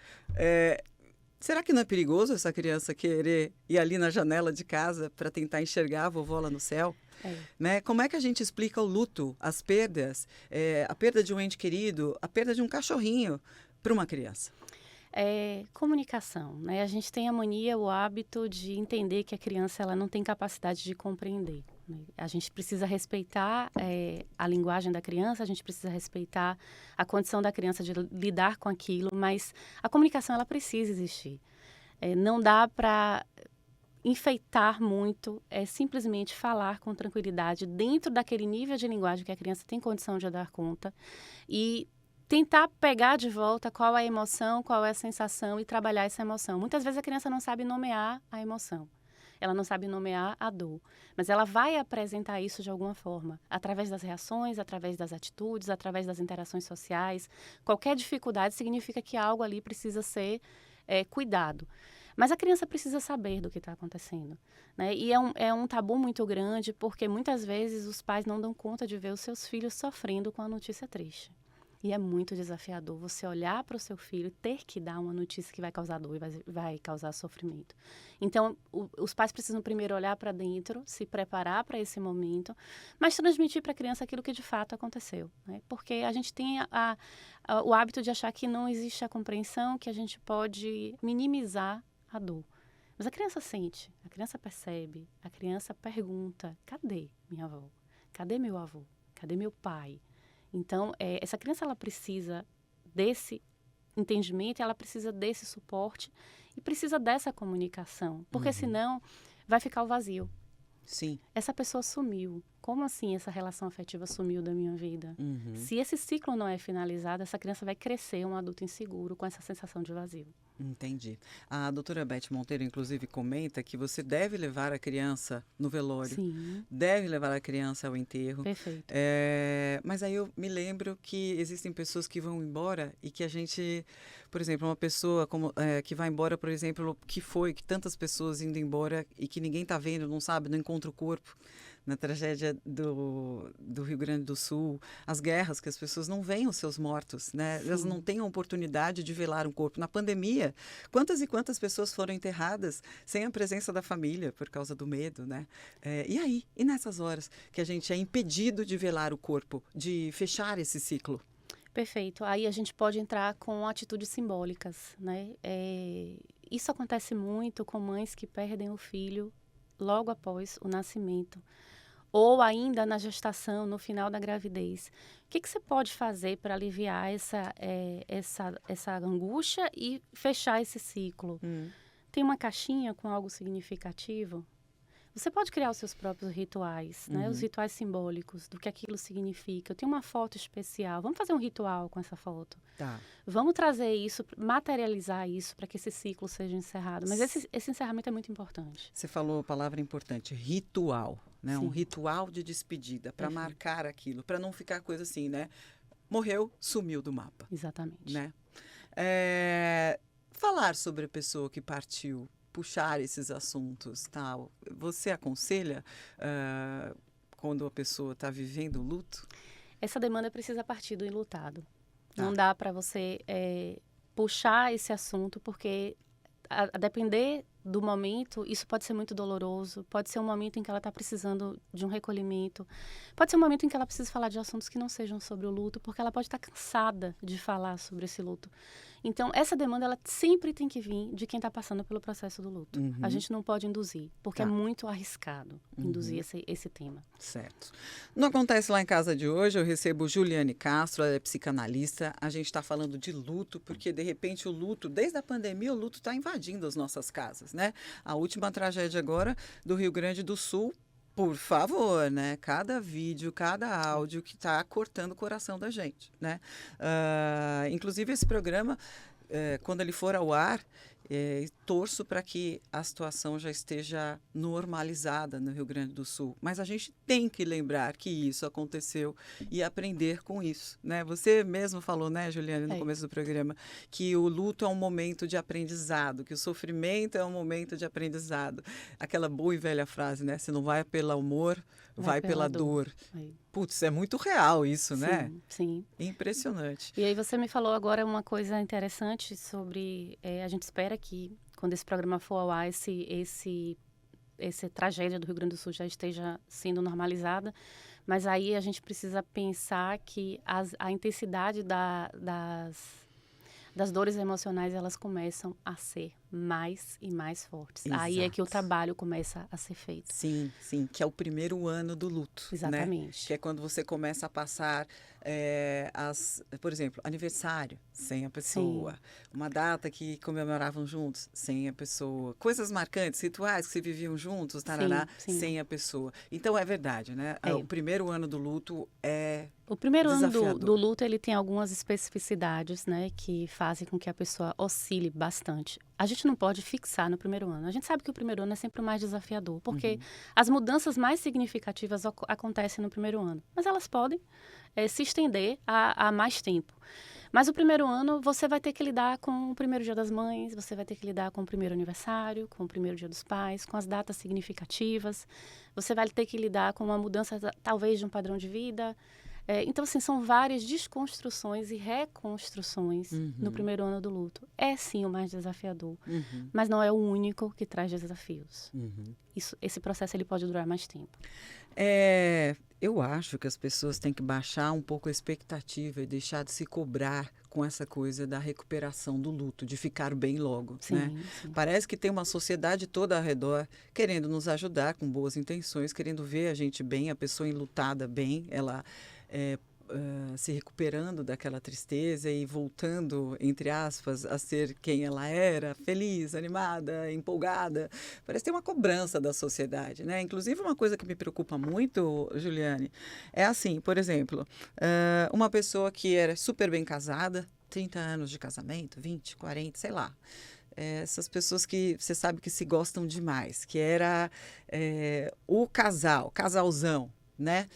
será que não é perigoso essa criança querer ir ali na janela de casa para tentar enxergar a vovó lá no céu? Né? Como é que a gente explica o luto, as perdas, a perda de um ente querido, a perda de um cachorrinho para uma criança? Comunicação, né? A gente tem a mania, o hábito de entender que a criança ela não tem capacidade de compreender, né? A gente precisa respeitar a linguagem da criança, a gente precisa respeitar a condição da criança de lidar com aquilo, mas a comunicação ela precisa existir. Não dá para enfeitar muito, é simplesmente falar com tranquilidade dentro daquele nível de linguagem que a criança tem condição de dar conta e tentar pegar de volta qual é a emoção, qual é a sensação e trabalhar essa emoção. Muitas vezes a criança não sabe nomear a emoção, ela não sabe nomear a dor, mas ela vai apresentar isso de alguma forma, através das reações, através das atitudes, através das interações sociais. Qualquer dificuldade significa que algo ali precisa ser cuidado. Mas a criança precisa saber do que está acontecendo, né? E é um tabu muito grande, porque muitas vezes os pais não dão conta de ver os seus filhos sofrendo com a notícia triste. E é muito desafiador você olhar para o seu filho e ter que dar uma notícia que vai causar dor e vai causar sofrimento. Então, os pais precisam primeiro olhar para dentro, se preparar para esse momento, mas transmitir para a criança aquilo que de fato aconteceu, né? Porque a gente tem o hábito de achar que não existe a compreensão, que a gente pode minimizar a dor. Mas a criança sente, a criança percebe, a criança pergunta, cadê minha avó? Cadê meu avô? Cadê meu pai? Então, essa criança ela precisa desse entendimento, ela precisa desse suporte e precisa dessa comunicação, porque senão vai ficar o vazio. Sim. Essa pessoa sumiu. Como assim essa relação afetiva sumiu da minha vida? Se esse ciclo não é finalizado, essa criança vai crescer um adulto inseguro com essa sensação de vazio. Entendi. A doutora Beth Monteiro, inclusive, comenta que você deve levar a criança no velório, Sim. deve levar a criança ao enterro. Perfeito. Mas aí eu me lembro que existem pessoas que vão embora e que a gente, por exemplo, uma pessoa que vai embora, por exemplo, que tantas pessoas indo embora e que ninguém está vendo, não sabe, não encontra o corpo. Na tragédia do Rio Grande do Sul, as guerras que as pessoas não veem os seus mortos, né? Elas não têm a oportunidade de velar um corpo. Na pandemia, quantas e quantas pessoas foram enterradas sem a presença da família por causa do medo, né? E aí? E nessas horas que a gente é impedido de velar o corpo, de fechar esse ciclo? Perfeito. Aí a gente pode entrar com atitudes simbólicas, né? Isso acontece muito com mães que perdem o filho logo após o nascimento. ou ainda na gestação, no final da gravidez. O que você pode fazer para aliviar essa angústia e fechar esse ciclo? Tem uma caixinha com algo significativo? Você pode criar os seus próprios rituais, né? Os rituais simbólicos do que aquilo significa. Eu tenho uma foto especial. Vamos fazer um ritual com essa foto. Tá. Vamos trazer isso, materializar isso para que esse ciclo seja encerrado. Mas esse encerramento é muito importante. Você falou a palavra importante, ritual, né? Sim. Um ritual de despedida para marcar aquilo, para não ficar coisa assim, né? Morreu, sumiu do mapa. Exatamente. Né? Falar sobre a pessoa que partiu, puxar esses assuntos, tal. Você aconselha quando a pessoa está vivendo o luto? Essa demanda precisa partir do enlutado. Tá. Não dá para você puxar esse assunto, porque a depender do momento, isso pode ser muito doloroso, pode ser um momento em que ela está precisando de um recolhimento, pode ser um momento em que ela precisa falar de assuntos que não sejam sobre o luto, porque ela pode estar cansada de falar sobre esse luto. Então, essa demanda, ela sempre tem que vir de quem está passando pelo processo do luto. A gente não pode induzir, porque é muito arriscado induzir esse tema. Certo. Não Acontece Lá em Casa de hoje, eu recebo Juliane Castro, ela é psicanalista. A gente está falando de luto, porque de repente o luto, desde a pandemia, o luto está invadindo as nossas casas, né? A última tragédia agora do Rio Grande do Sul, por favor, né? Cada vídeo, cada áudio que está cortando o coração da gente, né? Inclusive esse programa, quando ele for ao ar, torço para que a situação já esteja normalizada no Rio Grande do Sul. Mas a gente tem que lembrar que isso aconteceu e aprender com isso, né? Você mesmo falou, né, Juliane, no começo do programa, que o luto é um momento de aprendizado, que o sofrimento é um momento de aprendizado. Aquela boa e velha frase, né? Se não vai pelo amor, vai pela dor. Putz, é muito real isso, né? Sim. Impressionante. E aí você me falou agora uma coisa interessante sobre... a gente espera que, quando esse programa for ao ar, essa tragédia do Rio Grande do Sul já esteja sendo normalizada. Mas aí a gente precisa pensar que a intensidade das dores emocionais, elas começam a ser mais e mais fortes. Exato. Aí é que o trabalho começa a ser feito. Sim, sim, que é o primeiro ano do luto. Exatamente. Né? Que é quando você começa a passar, por exemplo, aniversário sem a pessoa, uma data que comemoravam juntos sem a pessoa, coisas marcantes, rituais que se viviam juntos, tarará, sem a pessoa. Então é verdade, né? O primeiro ano do luto é o primeiro ano desafiador. do luto, ele tem algumas especificidades, né, que fazem com que a pessoa oscile bastante. A gente não pode fixar no primeiro ano. A gente sabe que o primeiro ano é sempre o mais desafiador, porque as mudanças mais significativas acontecem no primeiro ano. Mas elas podem se estender a mais tempo. Mas o primeiro ano, você vai ter que lidar com o primeiro dia das mães, você vai ter que lidar com o primeiro aniversário, com o primeiro dia dos pais, com as datas significativas. Você vai ter que lidar com uma mudança, talvez, de um padrão de vida. Então, assim, são várias desconstruções e reconstruções no primeiro ano do luto. É, sim, o mais desafiador, mas não é o único que traz desafios. Esse processo ele pode durar mais tempo. Eu acho que as pessoas têm que baixar um pouco a expectativa e deixar de se cobrar com essa coisa da recuperação do luto, de ficar bem logo, né? Sim. Parece que tem uma sociedade toda ao redor querendo nos ajudar, com boas intenções, querendo ver a gente bem, a pessoa enlutada bem, ela se recuperando daquela tristeza e voltando, entre aspas, a ser quem ela era, feliz, animada, empolgada. Parece que tem uma cobrança da sociedade, né? Inclusive, uma coisa que me preocupa muito, Juliane, é assim, por exemplo, uma pessoa que era super bem casada, 30 anos de casamento, 20, 40, sei lá. Essas pessoas que você sabe que se gostam demais, que era o casalzão, né?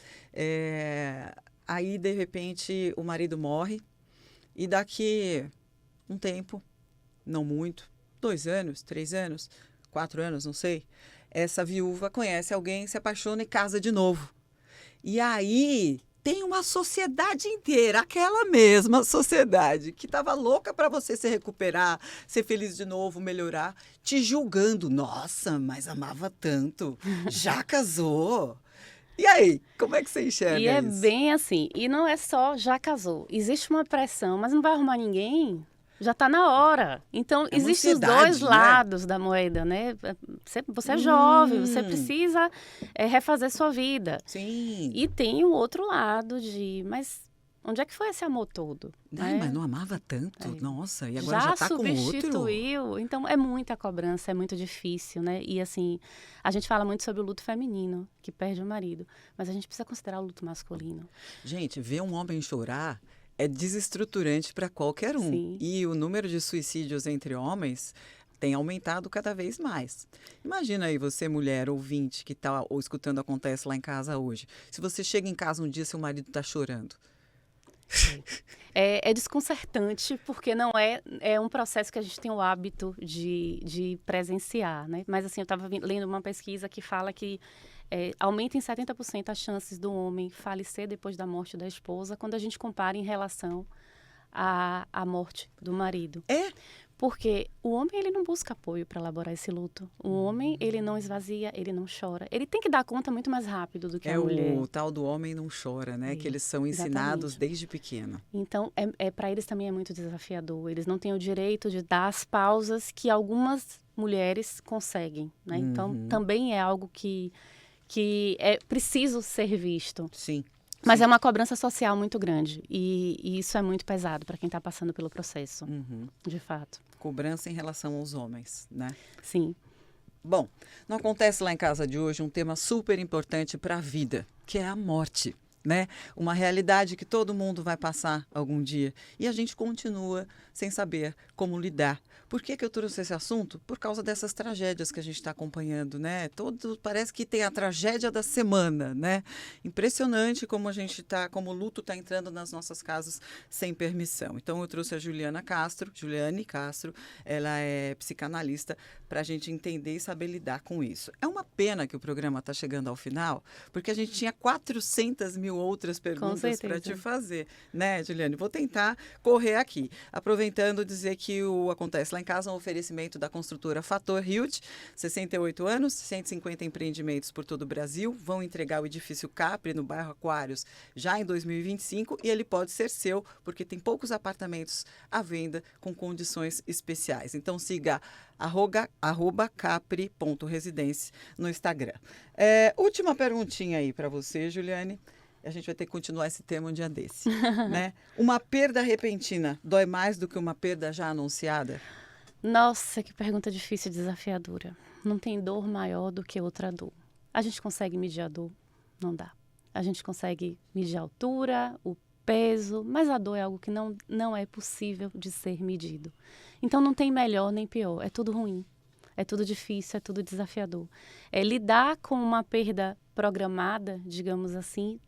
Aí, de repente, o marido morre e daqui um tempo, não muito, 2 anos, 3 anos, 4 anos, não sei, essa viúva conhece alguém, se apaixona e casa de novo. E aí tem uma sociedade inteira, aquela mesma sociedade que estava louca para você se recuperar, ser feliz de novo, melhorar, te julgando. Nossa, mas amava tanto, já casou. E aí, como é que você enxerga isso? E é bem assim, e não é só já casou, existe uma pressão, mas não vai arrumar ninguém? Já está na hora. Então, É uma existem os ansiedade, dois né? lados da moeda, né? Você é jovem, você precisa refazer sua vida. Sim. E tem o outro lado mas onde é que foi esse amor todo? Ai, mas não amava tanto. Nossa, e agora já tá com outro. Substituiu. Então, é muita cobrança, é muito difícil, né? E assim, a gente fala muito sobre o luto feminino, que perde o marido. Mas a gente precisa considerar o luto masculino. Gente, ver um homem chorar é desestruturante para qualquer um. Sim. E o número de suicídios entre homens tem aumentado cada vez mais. Imagina aí você, mulher, ouvinte, que está ou escutando Acontece Lá em Casa hoje. Se você chega em casa um dia, seu marido está chorando. É desconcertante, porque não é um processo que a gente tem o hábito de presenciar, né? Mas assim, eu estava lendo uma pesquisa que fala que aumenta em 70% as chances do homem falecer depois da morte da esposa, quando a gente compara em relação à morte do marido. Porque o homem, ele não busca apoio para elaborar esse luto. O homem, ele não esvazia, ele não chora. Ele tem que dar conta muito mais rápido do que a mulher. O tal do homem não chora, né? Que eles são ensinados desde pequeno. Então, para eles também é muito desafiador. Eles não têm o direito de dar as pausas que algumas mulheres conseguem, né? Então, também é algo que é preciso ser visto. Sim. Mas é uma cobrança social muito grande. E isso é muito pesado para quem está passando pelo processo, de fato. Cobrança em relação aos homens, né? Sim. Bom, não Acontece Lá em Casa de hoje um tema super importante para a vida, que é a morte, né? Uma realidade que todo mundo vai passar algum dia. E a gente continua sem saber como lidar. Por que eu trouxe esse assunto? Por causa dessas tragédias que a gente está acompanhando, né? Parece que tem a tragédia da semana, né? Impressionante como como o luto está entrando nas nossas casas sem permissão. Então eu trouxe a Juliane Castro, ela é psicanalista, para a gente entender e saber lidar com isso. É uma pena que o programa está chegando ao final, porque a gente tinha 400 mil outras perguntas para te fazer, né, Juliane? Vou tentar correr aqui. Aproveitando, dizer que o Acontece Lá em Casa é um oferecimento da construtora Fator Hilt, 68 anos, 150 empreendimentos por todo o Brasil, vão entregar o edifício Capri no bairro Aquários já em 2025 e ele pode ser seu, porque tem poucos apartamentos à venda com condições especiais. Então siga @capri.residência no Instagram. Última perguntinha aí para você, Juliane. A gente vai ter que continuar esse tema um dia desse, né? Uma perda repentina dói mais do que uma perda já anunciada? Nossa, que pergunta difícil e desafiadora. Não tem dor maior do que outra dor. A gente consegue medir a dor? Não dá. A gente consegue medir a altura, o peso, mas a dor é algo que não é possível de ser medido. Então não tem melhor nem pior, é tudo ruim. É tudo difícil, é tudo desafiador. Lidar com uma perda programada, digamos assim,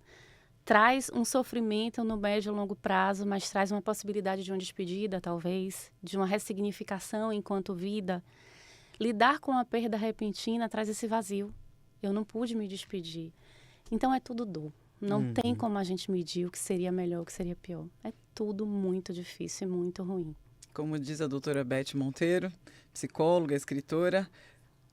traz um sofrimento no médio e longo prazo, mas traz uma possibilidade de uma despedida, talvez, de uma ressignificação enquanto vida. Lidar com a perda repentina traz esse vazio. Eu não pude me despedir. Então é tudo dor. Não tem como a gente medir o que seria melhor, o que seria pior. É tudo muito difícil e muito ruim. Como diz a doutora Beth Monteiro, psicóloga, escritora,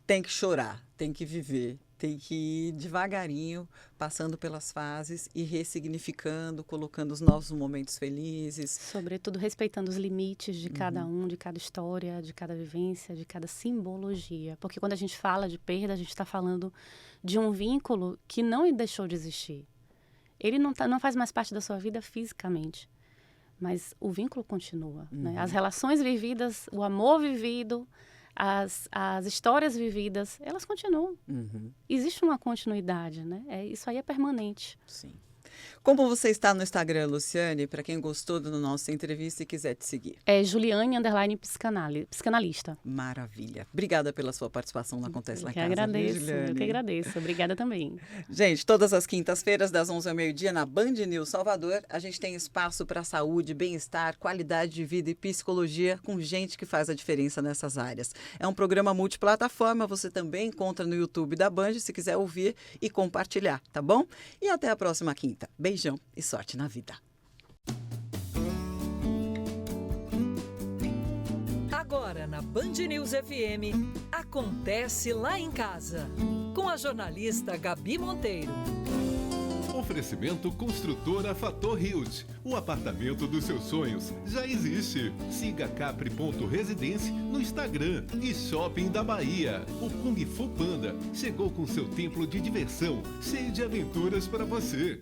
tem que chorar, tem que viver, tem que ir devagarinho, passando pelas fases e ressignificando, colocando os novos momentos felizes. Sobretudo respeitando os limites de cada um, de cada história, de cada vivência, de cada simbologia. Porque quando a gente fala de perda, a gente está falando de um vínculo que não deixou de existir. Ele não faz mais parte da sua vida fisicamente, mas o vínculo continua. Né? As relações vividas, o amor vivido, as histórias vividas, elas continuam. Existe uma continuidade, né? Isso aí é permanente. Sim. Como você está no Instagram, Luciane, para quem gostou da nossa entrevista e quiser te seguir? Juliane_psicanalista. Maravilha. Obrigada pela sua participação no Acontece Lá em Casa. Eu que agradeço. Obrigada também. Gente, todas as quintas-feiras, das 11 ao meio-dia, na Band News Salvador, a gente tem espaço para saúde, bem-estar, qualidade de vida e psicologia com gente que faz a diferença nessas áreas. É um programa multiplataforma, você também encontra no YouTube da Band, se quiser ouvir e compartilhar, tá bom? E até a próxima quinta. Beijão e sorte na vida. Agora na Band News FM, Acontece Lá em Casa, com a jornalista Gabi Monteiro. Oferecimento Construtora Fator Hilt. O apartamento dos seus sonhos já existe. Siga capri.residência no Instagram e Shopping da Bahia. O Kung Fu Panda chegou com seu templo de diversão, cheio de aventuras para você.